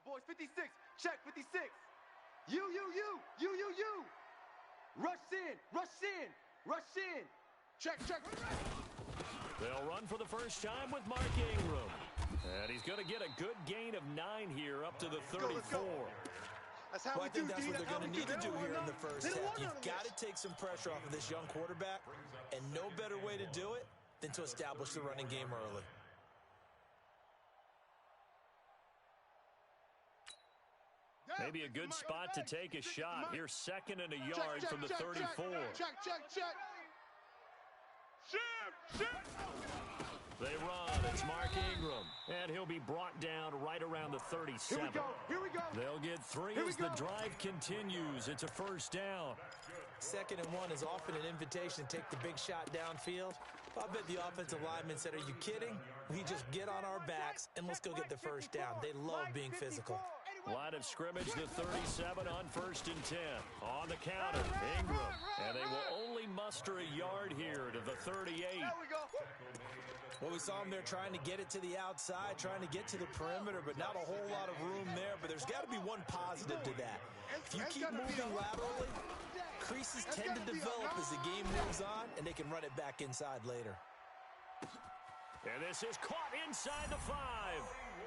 boys. 56. Check, 56. You. Rush in. Check. They'll run for the first time with Mark Ingram. And he's going to get a good gain of 9 here up to the 34. That's how I think that's what they're going to need to do here in the first half. You've got to take some pressure off of this young quarterback, and no better way to do it than to establish the running game early. Maybe a good spot to take a shot. Here's 2nd and a yard from the 34. Check. They run. It's Mark Ingram. And he'll be brought down right around the 37. Here we go. They'll get 3 as the drive continues. It's a first down. 2nd and 1 is often an invitation to take the big shot downfield. I bet the offensive lineman said, are you kidding? We just get on our backs and let's go get the first down. They love being physical. Line of scrimmage, the 37 on 1st and 10. On the counter, Ingram. And they will only muster a yard here to the 38. There we go. Well, we saw him there trying to get it to the outside, trying to get to the perimeter, but not a whole lot of room there. But there's got to be one positive to that. If you keep moving laterally, creases tend to develop as the game moves on, and they can run it back inside later. And this is caught inside the 5.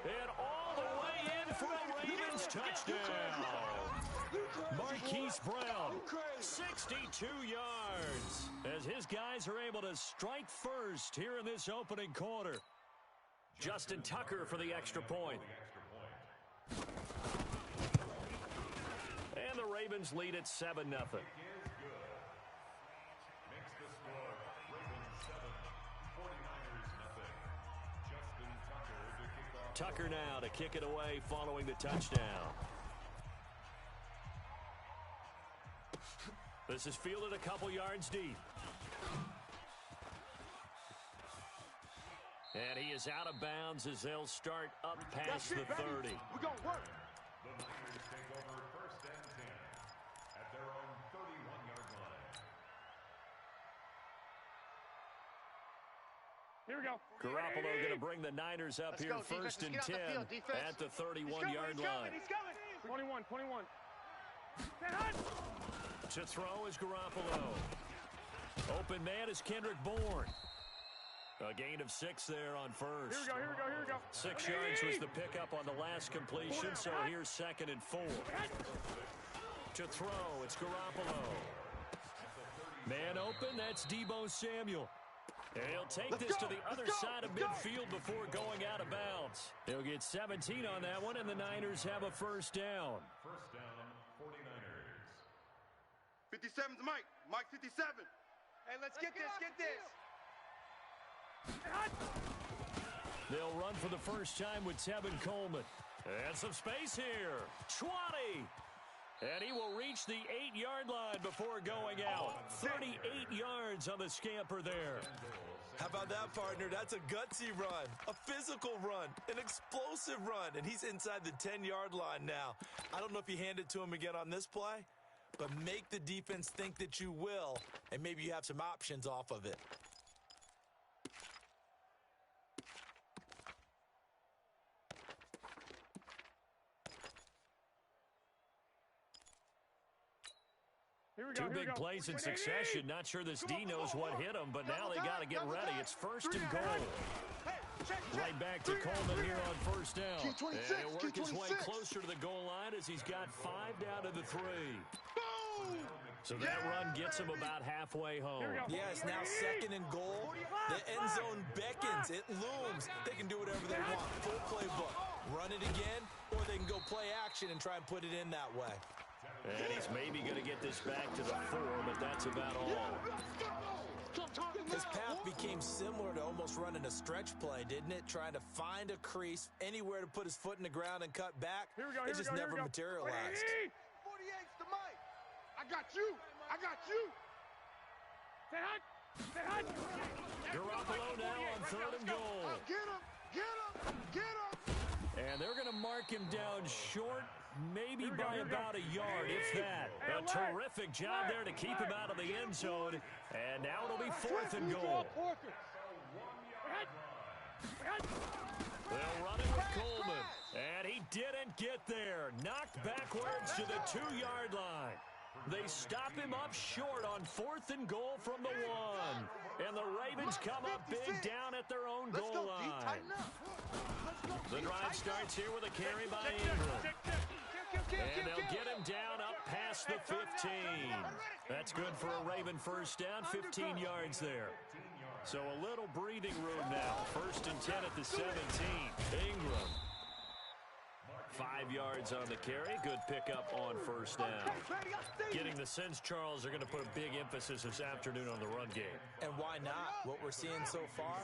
And all the way in for a Ravens touchdown. Marquise Brown, 62 yards. As his guys are able to strike first here in this opening quarter. Justin Tucker for the extra point. And the Ravens lead at 7-0. Tucker now to kick it away following the touchdown. This is fielded a couple yards deep. And he is out of bounds as they'll start up past the 30. We're going to work. The Niners take over 1st and 10 at their own 31-yard line. Here we go. Garoppolo going to bring the Niners up here 1st and 10 at the 31-yard line. He's coming. 21. To throw is Garoppolo. Open man is Kendrick Bourne. A gain of 6 there on first. Here we go. 6 yards was the pickup on the last completion, so here's 2nd and 4. To throw, it's Garoppolo. Man open, that's Deebo Samuel. And he'll take this to the other side of midfield before going out of bounds. He'll get 17 on that one, and the Niners have a first down. First down, 49ers. 57's Mike. Mike 57. Hey, let's get this. They'll run for the first time with Tevin Coleman. And some space here. 20. And he will reach the 8-yard line before going out. 38 yards on the scamper there. How about that, partner? That's a gutsy run, a physical run, an explosive run, and he's inside the 10-yard line now. I don't know if you hand it to him again on this play, but make the defense think that you will, and maybe you have some options off of it. Two big plays in succession. Not sure this D knows what hit him, but now they got to get ready. It's 1st and goal. Right back to Coleman here on first down. And he'll work his way closer to the goal line as he's got 5 down to the 3. So that run gets him about halfway home. Yes, now 2nd and goal. The end zone beckons. It looms. They can do whatever they want. Full playbook. Run it again, or they can go play action and try and put it in that way. And he's maybe going to get this back to the 4, but that's about all. His path became similar to almost running a stretch play, didn't it? Trying to find a crease, anywhere to put his foot in the ground and cut back. It just never materialized. 48's the Mike. I got you. Say hi. Garoppolo now on 3rd and goal. Get him. And they're going to mark him down short, maybe by about a yard, if that. A terrific job there to keep him out of the end zone. And now it'll be 4th and goal. They'll run it with Coleman. And he didn't get there. Knocked backwards to the 2-yard line. They stop him up short on 4th and goal from the 1. And the Ravens come up big down at their own goal line. The drive starts here with a carry by Ingram. And they'll get him down up past the 15. That's good for a Raven first down, 15 yards there. So a little breathing room now. 1st and 10 at the 17. Ingram. 5 yards on the carry. Good pickup on 1st down. Getting the sense, Charles, they're going to put a big emphasis this afternoon on the run game. And why not? What we're seeing so far,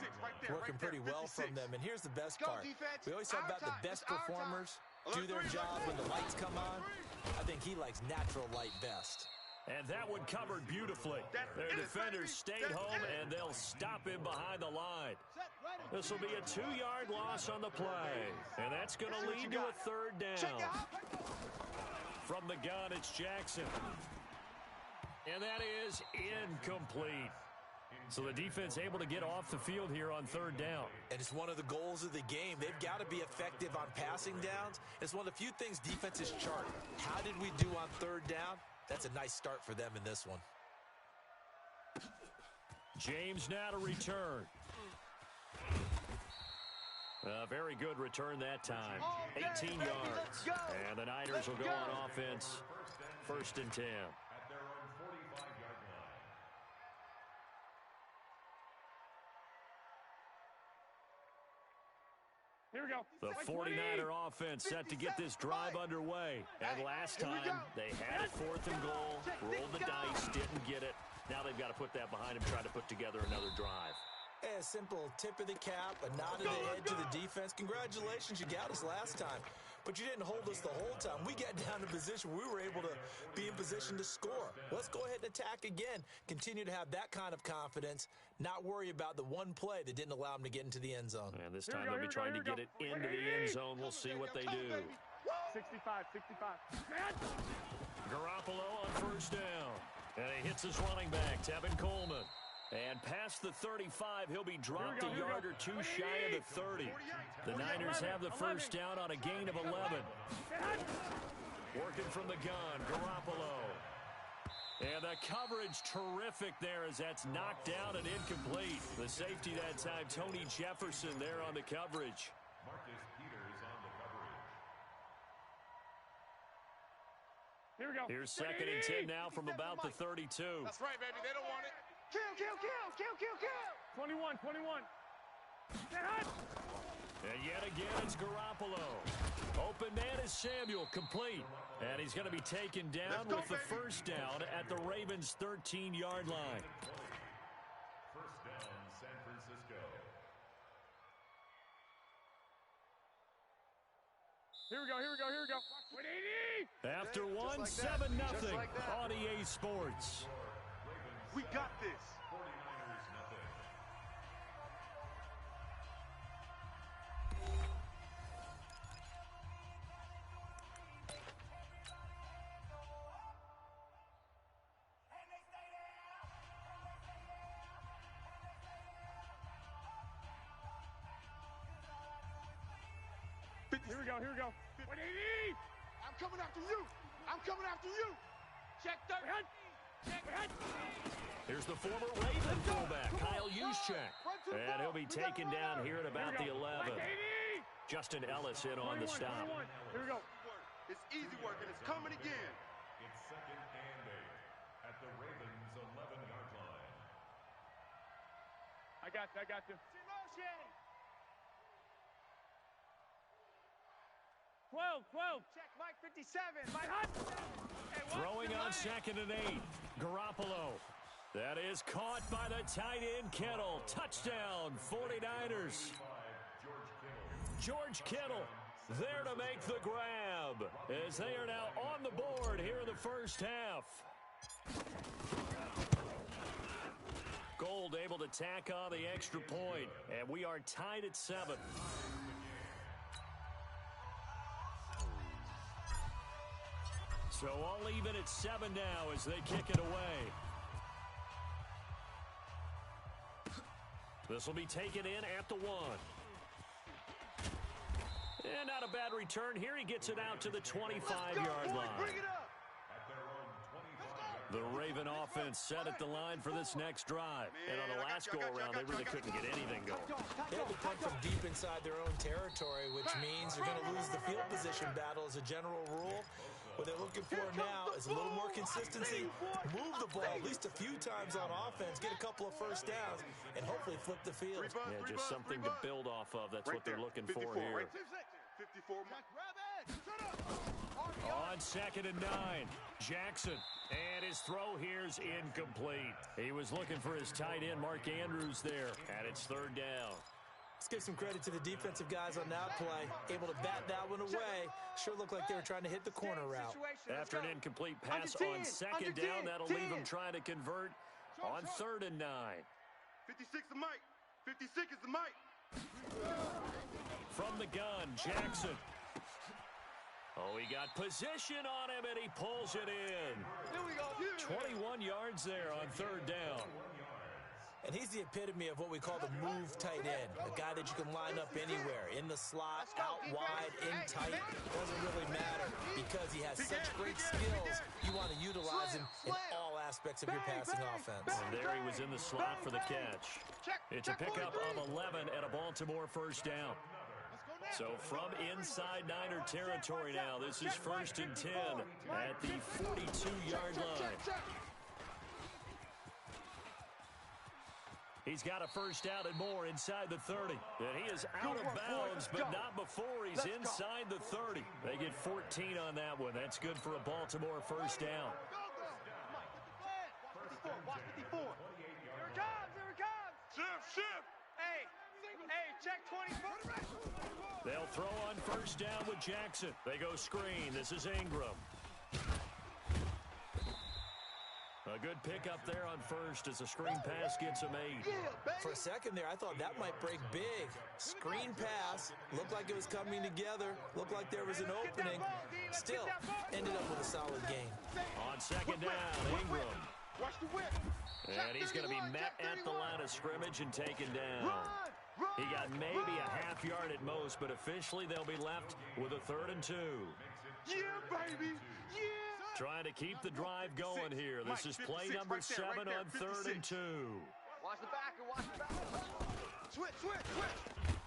working pretty well from them. And here's the best part. We always talk about the best performers do their job when the lights come on. I think he likes natural light best. And that one covered beautifully. Their defenders stayed home, and they'll stop him behind the line. This will be a 2-yard loss on the play. And that's going to lead to a 3rd down. From the gun, it's Jackson. And that is incomplete. So the defense able to get off the field here on 3rd down. And it's one of the goals of the game. They've got to be effective on passing downs. It's one of the few things defenses chart. How did we do on 3rd down? That's a nice start for them in this one. James now to return. A very good return that time. 18 yards. And the Niners will go on offense. 1st and 10. At their own 45-yard line. Here we go. The 49er offense set to get this drive underway. And last time, they had it 4th and goal, rolled the dice, didn't get it. Now they've got to put that behind them, try to put together another drive. A simple tip of the cap, a nod of the head to the defense. Congratulations, you got us last time. But you didn't hold us the whole time. We got down to position where we were able to be in position to score. Let's go ahead and attack again. Continue to have that kind of confidence. Not worry about the one play that didn't allow them to get into the end zone. And this time they'll be trying to get it into the end zone. We'll see what they do. 65. Garoppolo on 1st down. And he hits his running back, Tevin Coleman. And past the 35, he'll be dropped a yard or two shy of the 30. The Niners have the 1st down on a gain of 11. Working from the gun, Garoppolo. And the coverage terrific there as that's knocked down and incomplete. The safety that time, Tony Jefferson there on the coverage. Marcus Peters on the coverage. Here we go. Here's 2nd and 10 now from about the 32. That's right, baby. They don't want it. Kill. 21. And yet again, it's Garoppolo. Open man is Samuel, complete. And he's going to be taken down with the 1st down at the Ravens' 13-yard line. 1st down, San Francisco. Here we go. After one, 7-0 on EA Sports. We got this. 49ers nothing. Here we go. 180. I'm coming after you. Check third. Here's the former Raven fullback, Kyle Juszczyk. And he'll be taken down here at about the 11. Justin Ellis in on the stop. Here we go. It's easy work, and it's coming again. It's 2nd and 8 at the Ravens' 11-yard line. I got you. 12. Check, Mike 57. Mike Hunt. Throwing on 2nd and 8. Garoppolo. That is caught by the tight end Kittle. Touchdown, 49ers. George Kittle there to make the grab as they are now on the board here in the 1st half. Gold able to tack on the extra point, and we are tied at 7. So all even at 7 now as they kick it away. This will be taken in at the 1. And not a bad return here. He gets it out to the 25-yard line. Bring it up. The Raven offense set at the line for this next drive. And on the last go-around, they really couldn't get anything going. They had to punt from deep inside their own territory, which means they're going to lose the field position battle as a general rule. What they're looking for now is a little more consistency, move the ball at least a few times on offense, get a couple of first downs, and hopefully flip the field. Yeah, just something to build off of. That's what they're looking for here. 54. On 2nd and 9, Jackson. And his throw here's incomplete. He was looking for his tight end, Mark Andrews, there. And it's 3rd down. Let's give some credit to the defensive guys on that play. Able to bat that one away. Sure looked like they were trying to hit the corner route. After an incomplete pass on 2nd down, that'll leave him trying to convert on 3rd and 9. 56 the mic. 56 is the mic. From the gun, Jackson. Oh, he got position on him, and he pulls it in. Here we go. 21 yards there on 3rd down. And he's the epitome of what we call the move tight end. A guy that you can line up anywhere, in the slot, out wide, in tight. Doesn't really matter because he has such great skills. You want to utilize him in all aspects of your passing offense. And there he was in the slot for the catch. It's a pickup of 11 and a Baltimore 1st down. So from inside Niner territory now, this is 1st and 10 at the 42-yard line. He's got a 1st down and more inside the 30. And he is out of bounds, but not before he's inside the 30. They get 14 on that one. That's good for a Baltimore 1st down. Watch 54. Here it comes. Shift. Hey, check 24. They'll throw on 1st down with Jackson. They go screen. This is Ingram. A good pickup there on 1st as the screen pass gets him 8. For a second there, I thought that might break big. Screen pass. Looked like it was coming together. Looked like there was an opening. Still, ended up with a solid gain. On 2nd down, Ingram. Watch the whip. And he's going to be met at the line of scrimmage and taken down. He got maybe a half yard at most, but officially they'll be left with a 3rd and 2. Yeah, baby. Yeah. Trying to keep the drive going here. This is play number 7 on 3rd and 2. Watch the back and watch the back. Switch.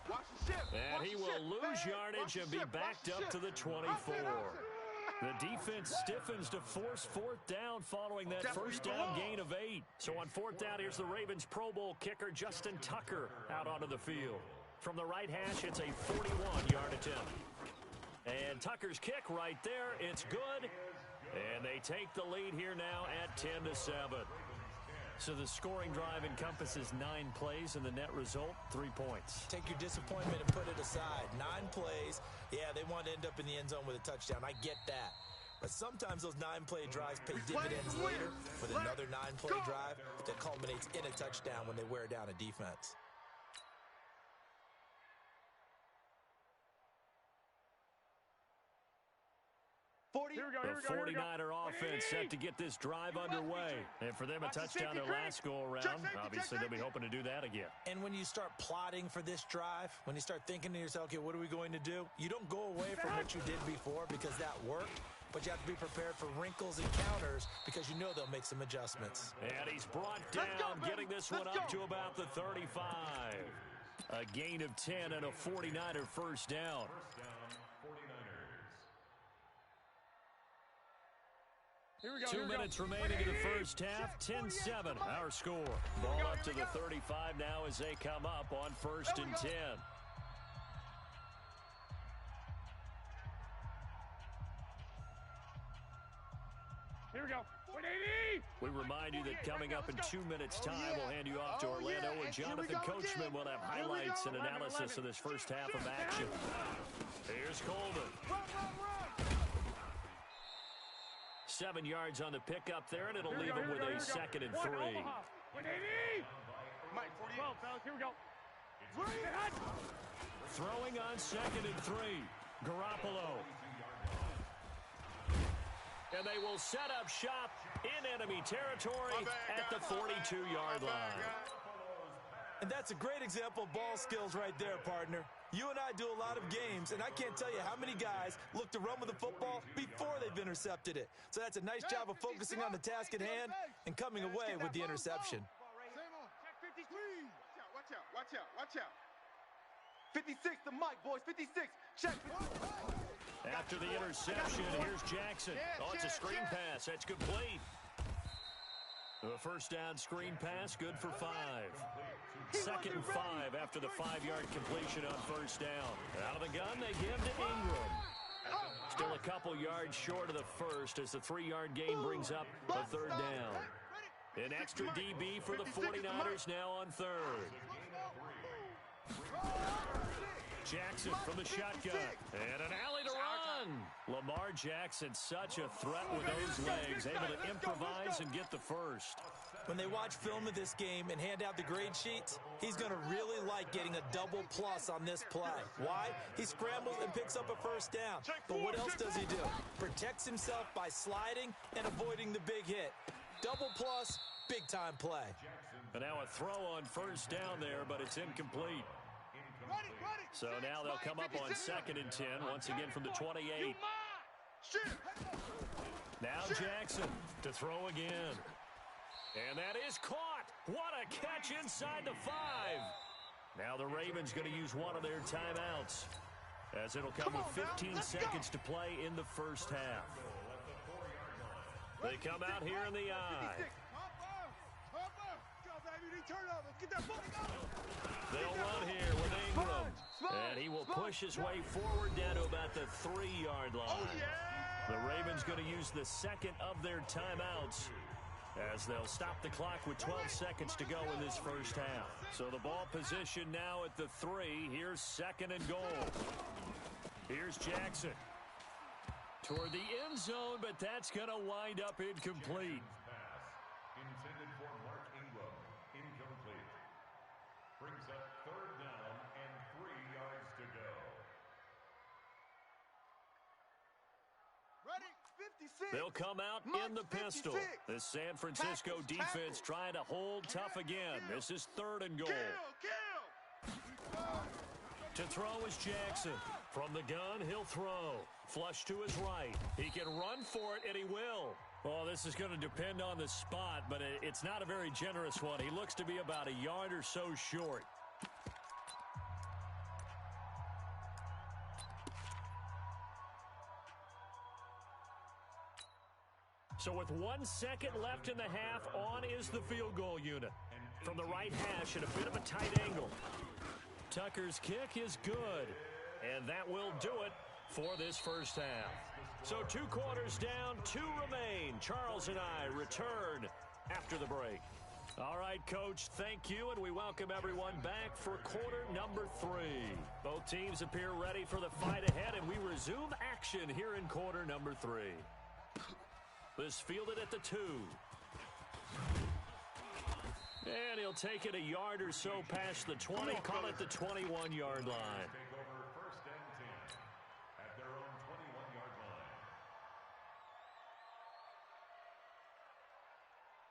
Watch the shift. And he will lose yardage and be backed up to the 24. The defense stiffens to force 4th down following that 1st down gain of 8. So on 4th down, here's the Ravens Pro Bowl kicker Justin Tucker out onto the field. From the right hash, it's a 41-yard attempt. And Tucker's kick right there, it's good. And they take the lead here now at 10-7. So the scoring drive encompasses 9 plays, and the net result, 3 points. Take your disappointment and put it aside. 9 plays. Yeah, they want to end up in the end zone with a touchdown. I get that. But sometimes those 9-play drives pay dividends later with another 9-play drive that culminates in a touchdown when they wear down a defense. The 49er offense set to get this drive underway. And for them, a touchdown their last go-around. Obviously, they'll be hoping to do that again. And when you start plotting for this drive, when you start thinking to yourself, okay, what are we going to do? You don't go away from what you did before because that worked. But you have to be prepared for wrinkles and counters because you know they'll make some adjustments. And he's brought down, getting this one up to about the 35. A gain of 10 and a 49er 1st down. Here we go. 2 minutes remaining in the first half. 10-7, our score. Ball up to the 35 now as they come up on 1st and 10. Here we go. We remind you that coming up in 2 minutes' time, we'll hand you off to Orlando and Jonathan Coachman will have highlights and analysis of this first half of action. Here's Coleman. 7 yards on the pickup there, and it'll leave him with a 2nd and 3. Mike, 12, fellas, here we go. Throwing on 2nd and 3. Garoppolo. And they will set up shop in enemy territory at the 42-yard line. And that's a great example of ball skills right there, partner. You and I do a lot of games, and I can't tell you how many guys look to run with the football before they've intercepted it. So that's a nice job of focusing on the task at hand and coming away with the interception. Watch out. 56 to Mike, boys. 56. Check. After the interception, here's Jackson. Oh, it's a screen pass. That's complete. The first down screen pass, good for 5. 2nd and 5 after the 5-yard completion on first down. Out of the gun, they give to Ingram. Still a couple yards short of the first as the 3-yard gain brings up a third down. An extra DB for the 49ers now on third. Jackson from the shotgun. And an alley to run. Lamar Jackson, such a threat with those legs, able to improvise and get the first. When they watch film of this game and hand out the grade sheets, he's going to really like getting a double plus on this play. Why? He scrambles and picks up a first down. But what else does he do? Protects himself by sliding and avoiding the big hit. Double plus, big-time play. And now a throw on first down there, but it's incomplete. So now they'll come up on 2nd and 10, once again from the 28. Now Jackson to throw again. And that is caught. What a catch inside the 5. Now the Ravens going to use one of their timeouts, as it'll come with 15 seconds to play in the first half. They come out here in the eye. They'll run here with Ingram. And he will push his way forward down to about the 3-yard line. The Ravens going to use the second of their timeouts, as they'll stop the clock with 12 seconds to go in this first half. So the ball position now at the 3. Here's 2nd and goal. Here's Jackson toward the end zone, but that's going to wind up incomplete. Intended for Mark Ingram. Incomplete. Brings up 3rd down and 3 yards to go. Ready? 56. They'll come out in the pistol. The San Francisco defense trying to hold tough again. This is 3rd and goal. To throw is Jackson. From the gun, he'll throw. Flush to his right. He can run for it, and he will. Well, this is going to depend on the spot, but it's not a very generous one. He looks to be about a yard or so short. So with 1 second left in the half, on is the field goal unit. From the right hash at a bit of a tight angle. Tucker's kick is good, and that will do it for this first half. So 2 quarters down, 2 remain. Charles and I return after the break. All right, Coach, thank you, and we welcome everyone back for quarter number 3. Both teams appear ready for the fight ahead, and we resume action here in quarter number 3. This fielded at the 2. And he'll take it a yard or so past the 20, call it the 21-yard line. Take over 1st and 10 at their own 21-yard line.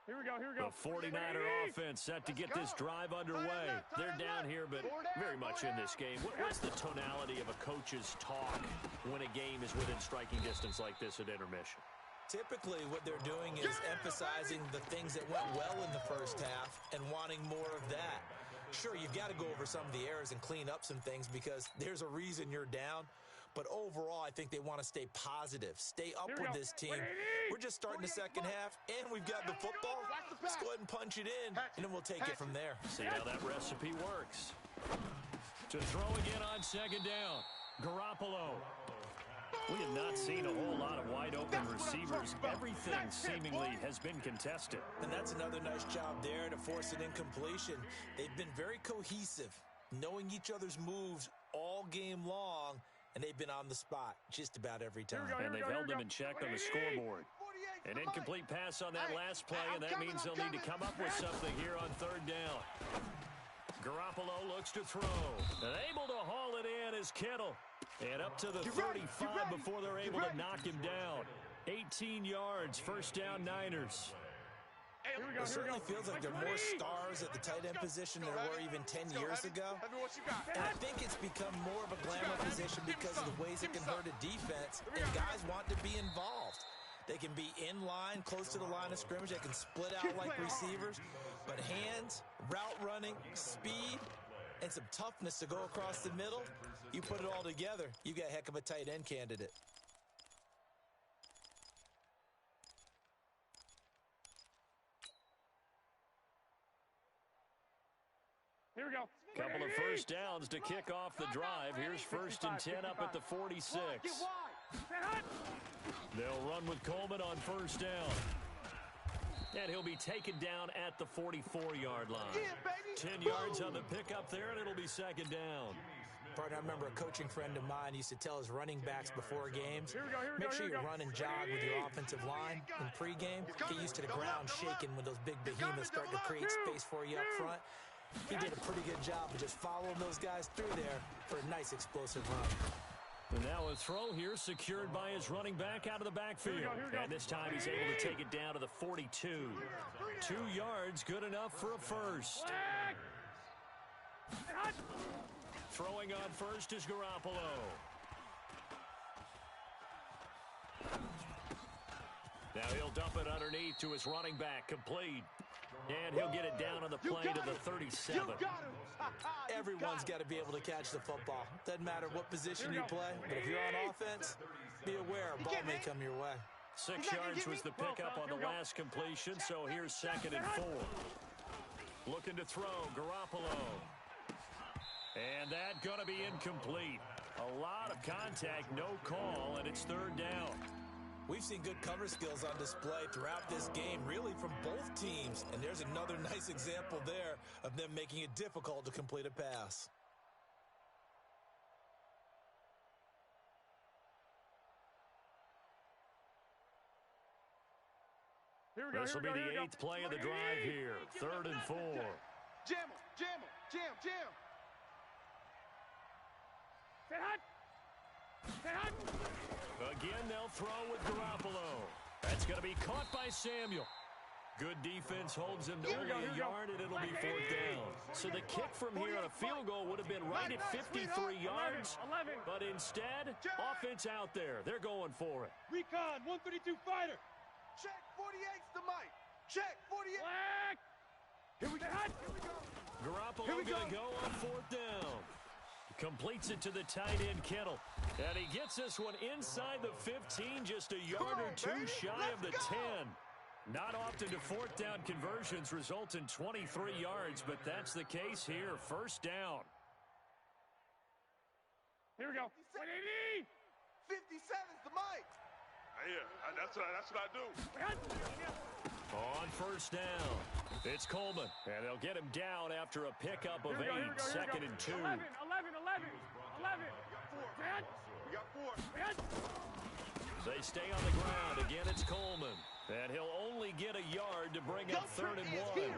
Here we go. The 49er offense set to get this drive underway. They're down here, but very much in this game. What's the tonality of a coach's talk when a game is within striking distance like this at intermission? Typically, what they're doing is emphasizing the things that went well in the first half and wanting more of that. Sure, you've got to go over some of the errors and clean up some things because there's a reason you're down. But overall, I think they want to stay positive, stay up with this team. We're just starting the second half, and we've got the football. Let's go ahead and punch it in, and then we'll take it from there. See how that recipe works. To throw again on 2nd down, Garoppolo. We have not seen a whole lot of wide-open receivers. Everything seemingly has been contested. And that's another nice job there to force an incompletion. They've been very cohesive, knowing each other's moves all game long, and they've been on the spot just about every time. And they've held them in check on the scoreboard. An incomplete pass on that last play, and that means they'll need to come up with something here on 3rd down. Garoppolo looks to throw. And able to haul it in is Kittle. And up to the 35 before they're able to knock him down. 18 yards, first down Niners. It certainly feels like there are more stars at the tight end position than there were even 10 years ago. And I think it's become more of a glamour position because of the ways it can hurt a defense, and guys want to be involved. They can be in line, close to the line of scrimmage. They can split out like receivers. But hands, route running, speed, and some toughness to go across the middle, you put it all together, you got a heck of a tight end candidate. Here we go. Couple of first downs to kick off the drive. Here's 1st and 10 up at the 46. They'll run with Coleman on 1st down. And he'll be taken down at the 44-yard line. 10 yards on the pickup there, and it'll be 2nd down. Partner, I remember a coaching friend of mine used to tell his running backs before games, make sure you run and jog with your offensive line in pregame. Get used to the ground shaking when those big behemoths start to create space for you up front. He did a pretty good job of just following those guys through there for a nice explosive run. And now a throw here secured by his running back out of the backfield. And this time he's able to take it down to the 42. 2 yards, good enough for a first. Throwing on first is Garoppolo. Now he'll dump it underneath to his running back, complete. And he'll get it down on the play to the 37. Everyone's got to be able to catch the football. Doesn't matter what position you play, but if you're on offense, be aware a ball may come your way. 6 yards was the pickup on the last completion, so here's 2nd and 4. Looking to throw, Garoppolo. And that going to be incomplete. A lot of contact, no call, and it's 3rd down. We've seen good cover skills on display throughout this game, really from both teams. And there's another nice example there of them making it difficult to complete a pass. This will be the 8th play of the drive here. 3rd and 4. Jam him, jam him, jam, jam. Stay hot. Stay hot. Again, they'll throw with Garoppolo. That's going to be caught by Samuel. Good defense holds him to only a yard, and it'll be 4th down. So the kick from here on a field goal would have been right at 53 yards. But instead, offense out there. They're going for it. Recon, 132 fighter. Check, 48's the mic. Check, 48. Here we go. Garoppolo going to go on 4th down. Completes it to the tight end, Kittle. And he gets this one inside the 15, just a yard or two shy of the 10. Not often do 4th down conversions result in 23 yards, but that's the case here. 1st down. Here we go. 57's the mic. Yeah, that's what I do. On 1st down, it's Coleman, and they'll get him down after a pickup of 8, 2nd and 2. 11. We got 4. They stay on the ground. Again, it's Coleman, and he'll only get a yard to bring up 3rd and 1.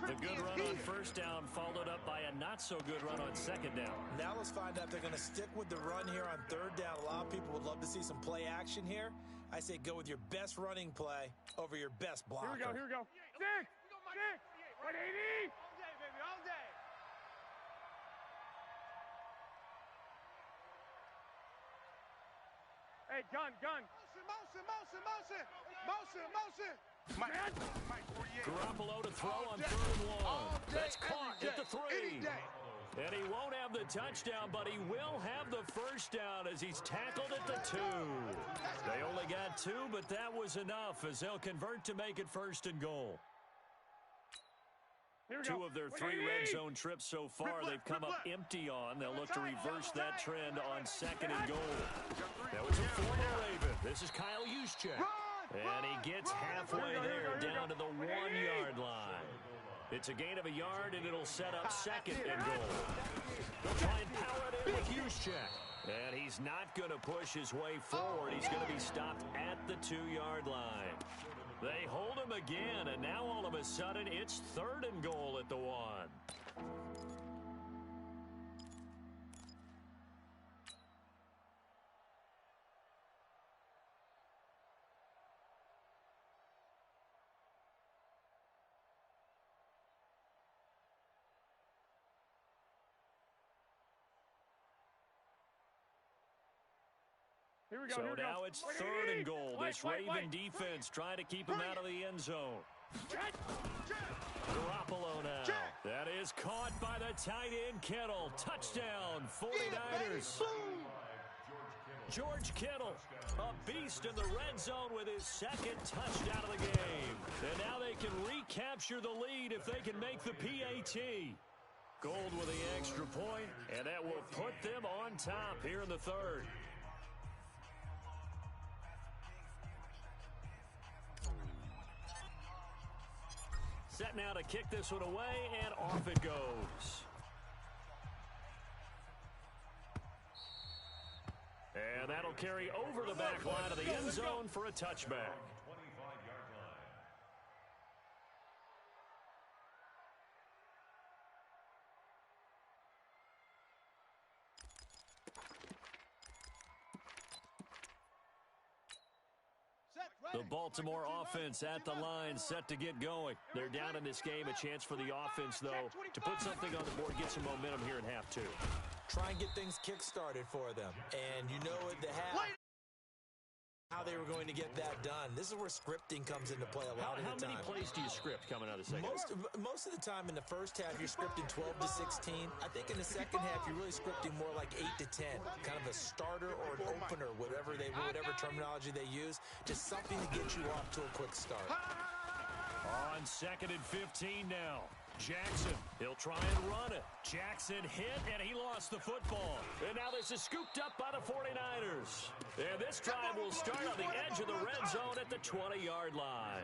The good run on 1st down followed up by a not-so-good run on 2nd down. Now let's find out if they're going to stick with the run here on 3rd down. A lot of people would love to see some play action here. I say go with your best running play over your best blocker. Here we go. 6. 180. All day, baby, all day. Hey, gun. Motion. Mike 48. Garoppolo to throw on 3rd and 1. That's caught at the 3. And he won't have the touchdown, but he will have the 1st down as he's tackled at the 2. They only got 2, but that was enough as they'll convert to make it 1st and goal. 2 of their 3 red zone trips so far they've come up empty on. They'll look to reverse that trend on 2nd and goal. That was a former Raven. This is Kyle Juszczyk. And he gets halfway there down to the 1-yard line. It's a gain of a yard, and it'll set up 2nd and goal. They'll try and power it in with Juszczyk. And he's not going to push his way forward. He's going to be stopped at the 2-yard line. They hold him again, and now all of a sudden it's 3rd and goal at the 1. So now it's 3rd and goal. This Raven defense trying to keep him out of the end zone. Garoppolo now. That is caught by the tight end Kittle. Touchdown, 49ers. George Kittle, a beast in the red zone with his 2nd touchdown of the game. And now they can recapture the lead if they can make the PAT. Gold with the extra point, and that will put them on top here in the 3rd. Set now to kick this one away, and off it goes. And that'll carry over the back line of the end zone for a touchback. The Baltimore offense at the line, set to get going. They're down in this game. A chance for the offense, though, to put something on the board, get some momentum here in half 2. Try and get things kick-started for them. And you know at the half how they were going to get that done. This is where scripting comes into play a lot of the time. How many plays do you script coming out of the second half? Most of the time in the first half, you're scripting 12 to 16. I think in the second half, you're really scripting more like 8 to 10. Kind of a starter or an opener, whatever terminology they use. Just something to get you off to a quick start. On 2nd and 15 now. Jackson, he'll try and run it. Jackson hit, and he lost the football. And now this is scooped up by the 49ers. And this drive will start on the edge of the red zone at the 20-yard line.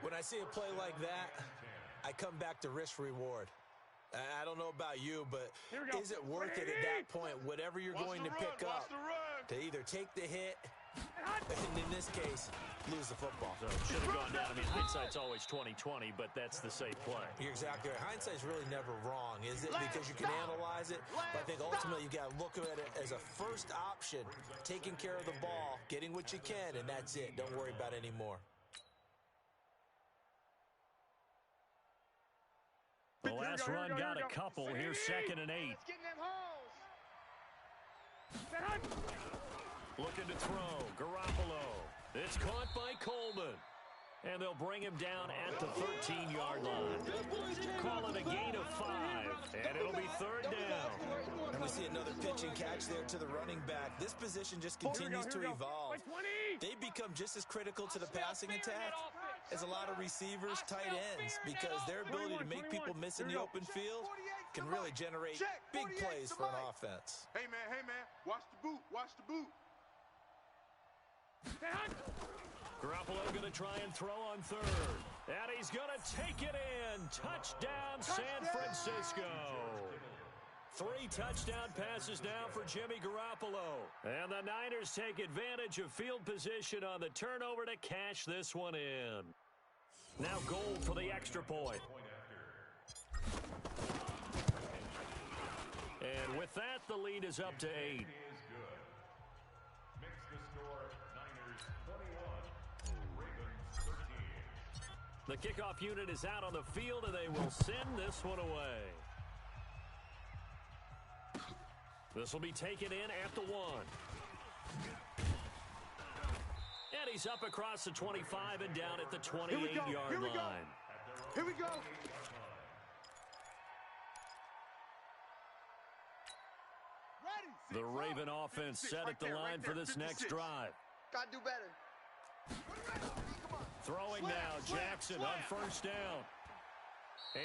When I see a play like that, I come back to risk-reward. I don't know about you, but is it worth it at that point, whatever you're going to pick up, to either take the hit, and in this case, lose the football? So should have gone down. I mean, hindsight's always 20/20, but that's the safe play. You're exactly right. Hindsight's really never wrong, is it? Because you can analyze it, but I think ultimately you got to look at it as a first option, taking care of the ball, getting what you can, and that's it. Don't worry about it anymore. The last run got a couple. Here's 2nd and 8. Looking to throw. Garoppolo. It's caught by Coleman. And they'll bring him down at the 13-yard line. Call it a gain of 5. And it'll be 3rd down. And we see another pitch and catch there to the running back. This position just continues to evolve. They become just as critical to the passing attack as a lot of receivers, tight ends, because their ability to make people miss in the open field can really generate big plays for an offense. Hey, man, watch the boot, watch the boot. Garoppolo going to try and throw on 3rd. And he's going to take it in. Touchdown, San Francisco. 3 touchdown passes now for Jimmy Garoppolo. And the Niners take advantage of field position on the turnover to cash this one in. Now Gold for the extra point. And with that, the lead is up to 8. The kickoff unit is out on the field, and they will send this one away. This will be taken in at the 1. And he's up across the 25 and down at the 28-yard line. Here we go. The Raven offense set at the line for this next drive. Gotta do better. Throwing now, Jackson on 1st down.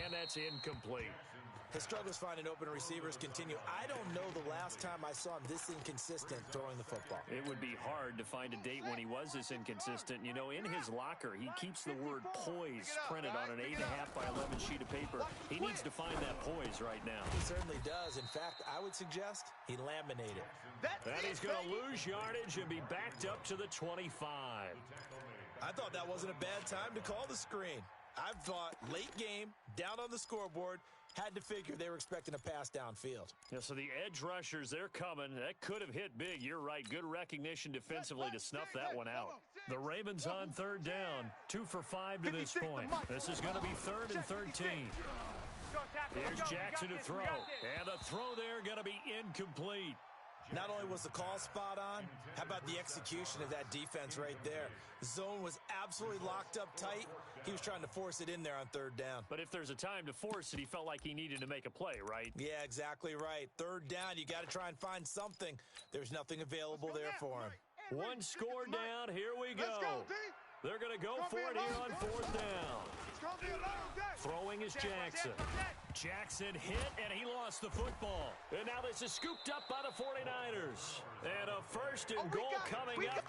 And that's incomplete. His struggles finding open receivers continue. I don't know the last time I saw him this inconsistent throwing the football. It would be hard to find a date when he was this inconsistent. You know, in his locker, he keeps the word poise printed on an 8.5 by 11 sheet of paper. He needs to find that poise right now. He certainly does. In fact, I would suggest he laminate it. That he's going to lose yardage and be backed up to the 25. I thought that wasn't a bad time to call the screen. I thought late game, down on the scoreboard, had to figure they were expecting a pass downfield. Yeah, so the edge rushers, they're coming. That could have hit big. You're right. Good recognition defensively to snuff that one out. The Ravens on 3rd down. 2 for 5 to this point. This is going to be 3rd and 13. Here's Jackson to throw. And the throw there going to be incomplete. Not only was the call spot on, how about the execution of that defense right there? The zone was absolutely locked up tight. He was trying to force it in there on third down. But if there's a time to force it, he felt like he needed to make a play, right? Yeah, exactly right. Third down, you got to try and find something. There's nothing available there for him. One score down. Here we go. They're going to go for it here on fourth down. Throwing is Jackson. Jackson hit, and he lost the football. And now this is scooped up by the 49ers. And a first and goal coming up